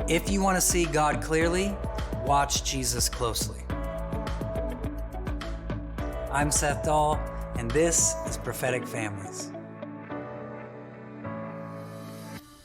If you want to see God clearly, watch Jesus closely. I'm Seth Dahl, and this is Prophetic Families.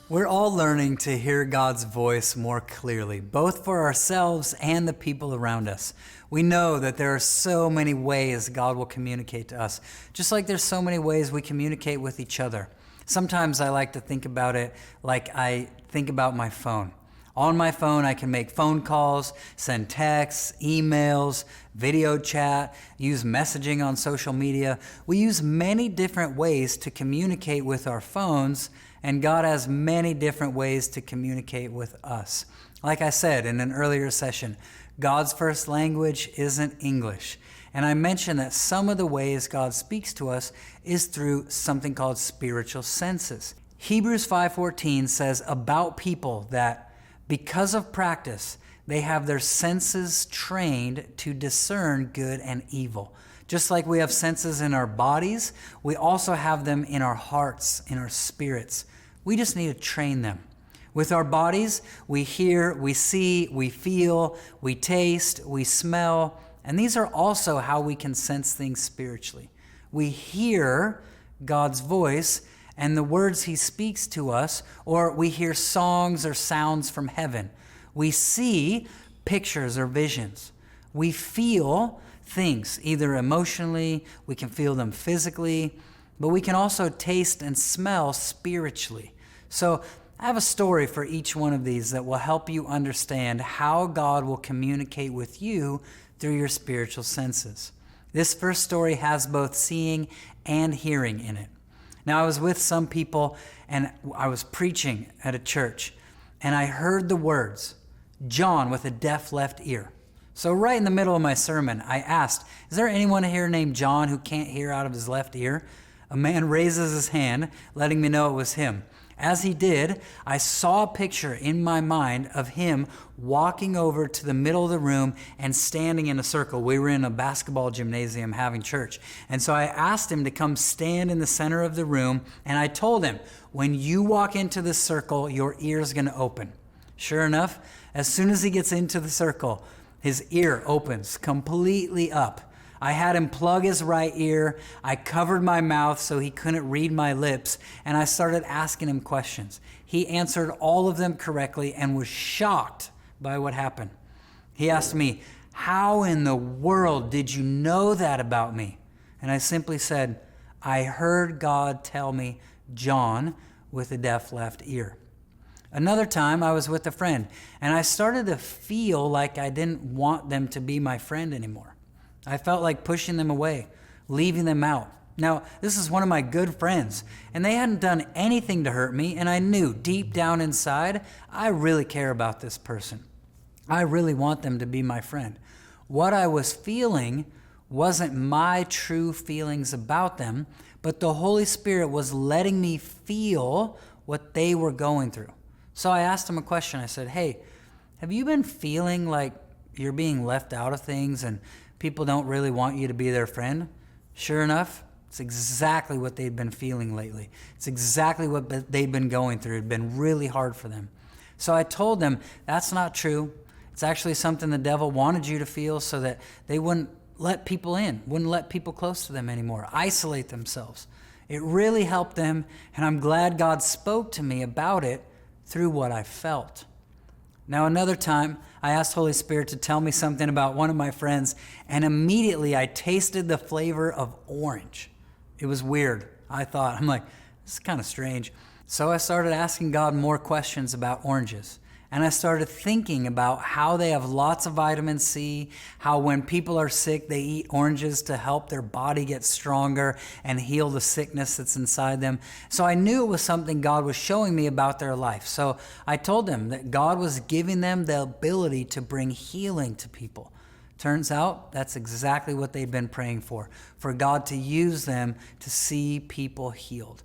We're all learning to hear God's voice more clearly, both for ourselves and the people around us. We know that there are so many ways God will communicate to us, just like there's so many ways we communicate with each other. Sometimes I like to think about it like I think about my phone. On my phone, I can make phone calls, send texts, emails, video chat, use messaging on social media. We use many different ways to communicate with our phones, and God has many different ways to communicate with us. Like I said in an earlier session, God's first language isn't English. And I mentioned that some of the ways God speaks to us is through something called spiritual senses. Hebrews 5:14 says about people that because of practice, they have their senses trained to discern good and evil. Just like we have senses in our bodies, we also have them in our hearts, in our spirits. We just need to train them. With our bodies, we hear, we see, we feel, we taste, we smell, and these are also how we can sense things spiritually. We hear God's voice and the words He speaks to us, or we hear songs or sounds from heaven. We see pictures or visions. We feel things, either emotionally, we can feel them physically, but we can also taste and smell spiritually. So I have a story for each one of these that will help you understand how God will communicate with you through your spiritual senses. This first story has both seeing and hearing in it. Now, I was with some people and I was preaching at a church and I heard the words, John with a deaf left ear. So right in the middle of my sermon, I asked, is there anyone here named John who can't hear out of his left ear? A man raises his hand, letting me know it was him. As he did, I saw a picture in my mind of him walking over to the middle of the room and standing in a circle. We were in a basketball gymnasium having church. And so I asked him to come stand in the center of the room. And I told him, when you walk into this circle, your ear is going to open. Sure enough, as soon as he gets into the circle, his ear opens completely up. I had him plug his right ear. I covered my mouth so he couldn't read my lips, and I started asking him questions. He answered all of them correctly and was shocked by what happened. He asked me, how in the world did you know that about me? And I simply said, I heard God tell me, John with a deaf left ear. Another time I was with a friend, and I started to feel like I didn't want them to be my friend anymore. I felt like pushing them away, leaving them out. Now, this is one of my good friends, and they hadn't done anything to hurt me, and I knew deep down inside, I really care about this person. I really want them to be my friend. What I was feeling wasn't my true feelings about them, but the Holy Spirit was letting me feel what they were going through. So I asked them a question. I said, hey, have you been feeling like you're being left out of things and people don't really want you to be their friend? Sure enough, it's exactly what they'd been feeling lately. It's exactly what they'd been going through. It'd been really hard for them. So I told them, that's not true. It's actually something the devil wanted you to feel so that they wouldn't let people in, wouldn't let people close to them anymore, isolate themselves. It really helped them, and I'm glad God spoke to me about it through what I felt. Now, another time, I asked Holy Spirit to tell me something about one of my friends, and immediately I tasted the flavor of orange. It was weird. I'm like, this is kind of strange. So I started asking God more questions about oranges. And I started thinking about how they have lots of vitamin C, how when people are sick, they eat oranges to help their body get stronger and heal the sickness that's inside them. So I knew it was something God was showing me about their life. So I told them that God was giving them the ability to bring healing to people. Turns out that's exactly what they've been praying for God to use them to see people healed.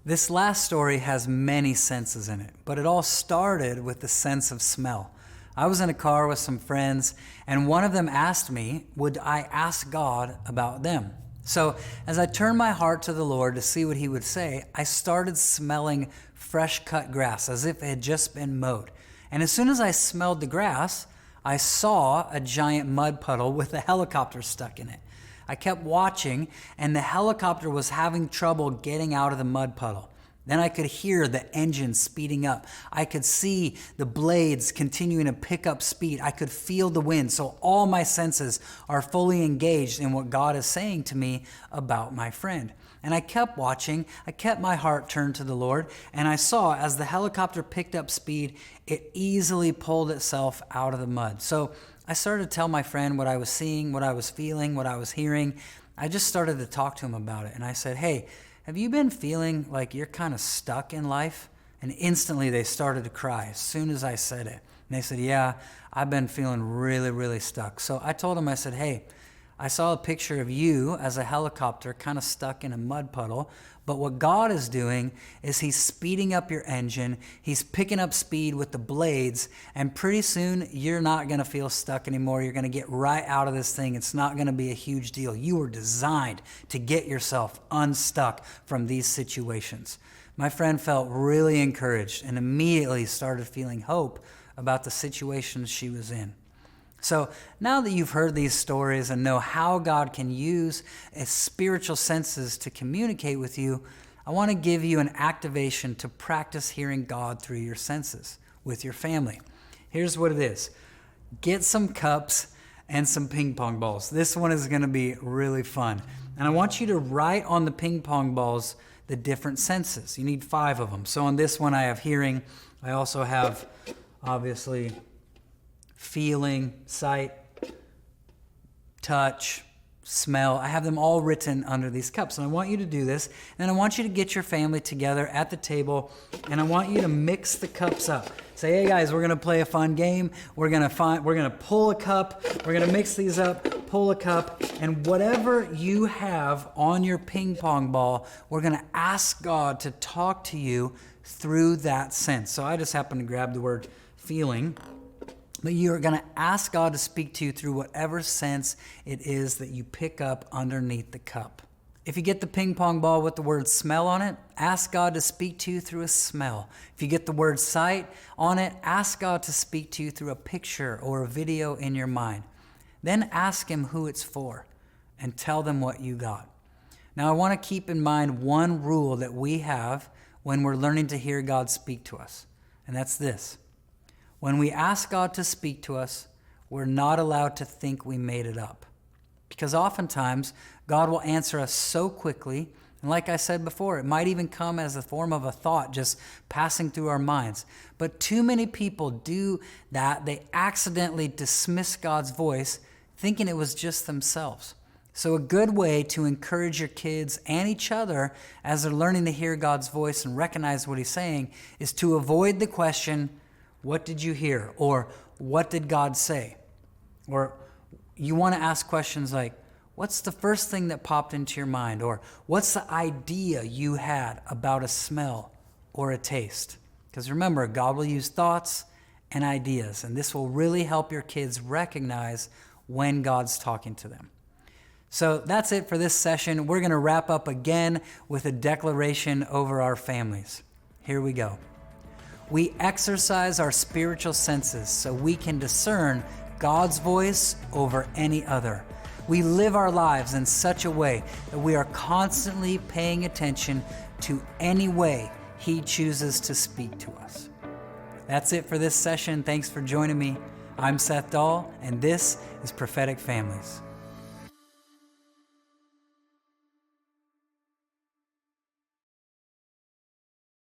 This last story has many senses in it, but it all started with the sense of smell. I was in a car with some friends, and one of them asked me, would I ask God about them? So as I turned my heart to the Lord to see what He would say, I started smelling fresh cut grass as if it had just been mowed. And as soon as I smelled the grass, I saw a giant mud puddle with a helicopter stuck in it. I kept watching, and the helicopter was having trouble getting out of the mud puddle. Then I could hear the engine speeding up. I could see the blades continuing to pick up speed. I could feel the wind. So all my senses are fully engaged in what God is saying to me about my friend. And I kept watching. I kept my heart turned to the Lord. And I saw as the helicopter picked up speed, it easily pulled itself out of the mud. So I started to tell my friend what I was seeing, what I was feeling, what I was hearing. I just started to talk to him about it. And I said, hey, have you been feeling like you're kind of stuck in life? And instantly they started to cry as soon as I said it. And they said, yeah, I've been feeling really, really stuck. So I told them, I said, hey, I saw a picture of you as a helicopter kind of stuck in a mud puddle. But what God is doing is he's speeding up your engine. He's picking up speed with the blades. And pretty soon you're not going to feel stuck anymore. You're going to get right out of this thing. It's not going to be a huge deal. You were designed to get yourself unstuck from these situations. My friend felt really encouraged and immediately started feeling hope about the situations she was in. So now that you've heard these stories and know how God can use his spiritual senses to communicate with you, I want to give you an activation to practice hearing God through your senses with your family. Here's what it is. Get some cups and some ping pong balls. This one is going to be really fun. And I want you to write on the ping pong balls the different senses. You need 5 of them. So on this one I have hearing. I also have, obviously, feeling, sight, touch, smell. I have them all written under these cups. And I want you to do this. And I want you to get your family together at the table. And I want you to mix the cups up. Say, hey guys, we're going to play a fun game. We're going to pull a cup. We're going to mix these up, pull a cup. And whatever you have on your ping pong ball, we're going to ask God to talk to you through that sense. So I just happened to grab the word feeling. But you're going to ask God to speak to you through whatever sense it is that you pick up underneath the cup. If you get the ping pong ball with the word smell on it, ask God to speak to you through a smell. If you get the word sight on it, ask God to speak to you through a picture or a video in your mind. Then ask him who it's for and tell them what you got. Now, I want to keep in mind one rule that we have when we're learning to hear God speak to us, and that's this. When we ask God to speak to us, we're not allowed to think we made it up. Because oftentimes, God will answer us so quickly, and like I said before, it might even come as a form of a thought just passing through our minds. But too many people do that. They accidentally dismiss God's voice, thinking it was just themselves. So a good way to encourage your kids and each other as they're learning to hear God's voice and recognize what he's saying is to avoid the question, what did you hear? Or what did God say? Or you want to ask questions like, what's the first thing that popped into your mind? Or what's the idea you had about a smell or a taste? Because remember, God will use thoughts and ideas, and this will really help your kids recognize when God's talking to them. So that's it for this session. We're going to wrap up again with a declaration over our families. Here we go. We exercise our spiritual senses so we can discern God's voice over any other. We live our lives in such a way that we are constantly paying attention to any way he chooses to speak to us. That's it for this session. Thanks for joining me. I'm Seth Dahl, and this is Prophetic Families.